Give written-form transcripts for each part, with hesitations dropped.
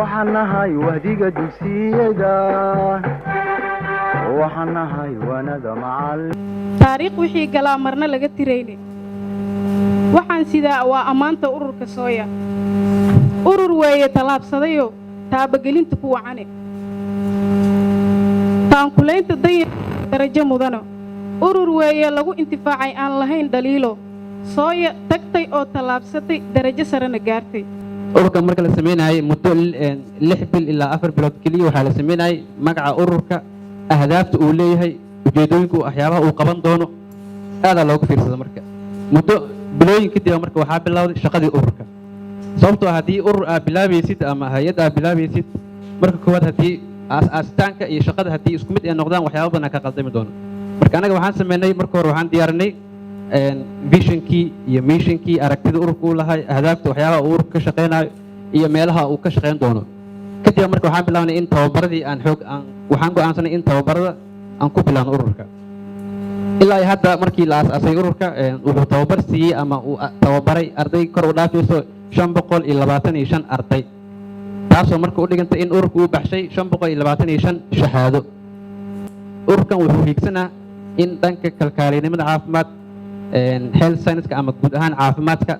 وحنهاي وهديك دوسيدا وحنهاي وانا معلم taariikh wixii galaa marna laga tirayne waxaan sidaa waa amaanta ururka sooya urur weeye talaabsadayo taabagelinta ku wacane taankuleynta darajo mudano urur weeye lagu intifaacay aan lahayn dhaliilo sooya tagtay oo talaabsatay darajo sarena gaartay ururka marka la sameeyay muddo 6 bil ilaa 4 bilood kaliya waxa la sameeyay magaca ururka ahdaafta uu leeyahay ujeedooyinku waxyaabaha uu qaban doono aad loogu fiirsado marka muddo bilooyin kadib marka waxa bilowday shaqadii ururka sababtoo ah hadii urur aad bilaabaysid ama hay'ad aad bilaabaysid marka koowaad hadii aastaanka iyo shaqada hadii isku mid ay noqdaan waxyaabo badan ka qaldami doono marka anaga waxaan sameeynay marka hore waxaan diyaarinay visionkii iyo missionkii aragtida ururka uu lahay ahdaafta waxyaabaha uu ururka ka shaqeynayo iyo meelaha uu ka shaqeyn doono kadib marka waxaan bilawnay in tababaradii waxaan go'aansanay in tababarada aan ku bilaawno ururka ilaa hadda markii la aasay ururka wuxuu tababar siiyay ama uu tababaray arday kor u dhaafayso 525 arday taasoo marka u dhigantay in ururku uu baxshay 525 shahaado ururkan wuxuu hiigsanaa in dhanka kalkaalinimada caafimaad health science ama guud ahaan caafimaadka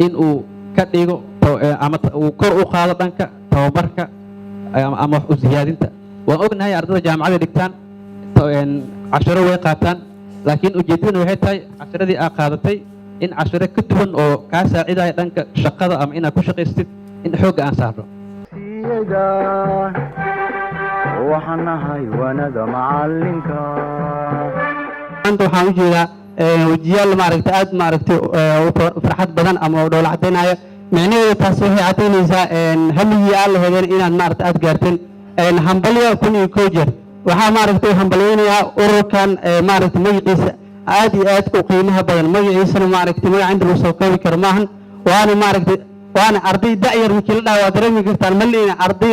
in uu ka dhigo ama uu kor u qaado dhanka tababarka ama wax u ziyaadinta waan ognahay ardayda jaamacada dhigtaan casharo way qaataan laakiin ujeedaduna waxay tahay casharadii aad qaadatay in casharo ka duwan oo kaa saacidaya dhanka shaqada ama inaad ku shaqaystid in xoogga aan saarno وحنهاي وانا معلمك أنت وحاوجينا وجيال معركة أد معركة فرحات بدن أما دولة عتين هاي معني تصوير عتين إذا هم يال هذين إن معركة أد قارتين همبليا كوني كوجر وها معركة همبليين يا أوروكان معركة مجلس عادي أد قيمها بدن مجلس معركة ما عنده سوكوي كرماهن وأنا معركة وأنا أرضي دائر مكيل لا وأدري كرتان ملينا أرضي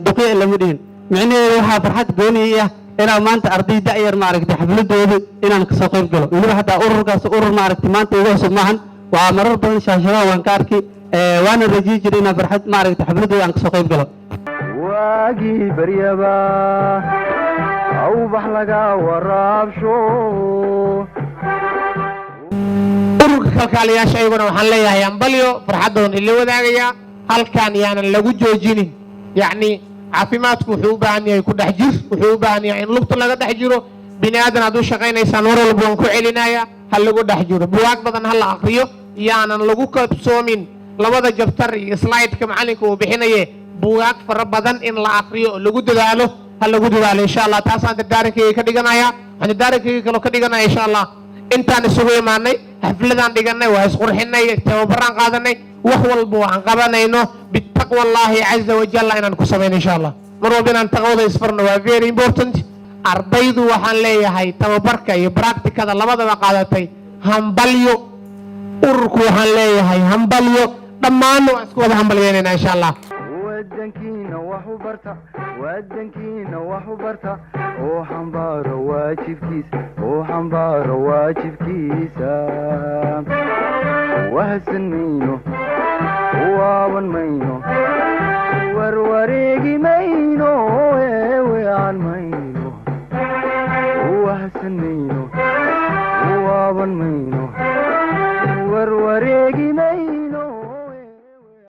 دقيق لمدين معني وها فرحات قونية إنا ما أنت أرضي دائر معركة حفلته إنا نكسقيف قلو إذا حتى أوركاس أور معركة ما أنت يوصل معهن ومرر بدن شاشرة وانكاركي وأنا رجيج إنا فرحات معركة حفلته إنا نكسقيف قلو واجي بريبا أو بحلقة وراب شو ururka kalkaaliyaasha ayaguna waxaan leeyahay ambalyo farxadoon ila wadaagaya halkan yaanan lagu joojinin yacni caafimaadku wuxuu u baahan yahay ku dhex jir wuxuu u baahan yahay in lugta laga dhex jiro bini aadan aad u shaqaynaysaan war walba waan ku celinaya ha lagu dhex jiro buwaag badan ha la aqriyo yaanan lagu kabsoomin labada jabtar iyo slide-ka macalinka uu bixinaye buwaag fara badan in la aqriyo oo lagu dadaalo ha lagu dadaalo insha allah taasaan dardaarankayga ka dhiganaya waxaan dardaarankayga kaloo ka dhiganaya insha allah intaan isugu imaanay xafladaan dhiganay waa isqurxinay tababaraan qaadanay wax walba waxaan qabanayno bitaqwa allahi caza wajalla inaan ku samayno insha allah mar walba inaan taqwada isfarno waa very important ardaydu waxaan leeyahay tababarka iyo practicada labadaba qaadatay hambalyo ururku waxaan leeyahay hambalyo dhammaan waan isku wada hambalyeynayna insha allah ودنكينا وحبرتا ودنكينا وحبرتا وحنبار واجب كيس وحنبار واجب كيسا وهسن مينو وابن مينو وروريقي مينو وعن مينو وهسن مينو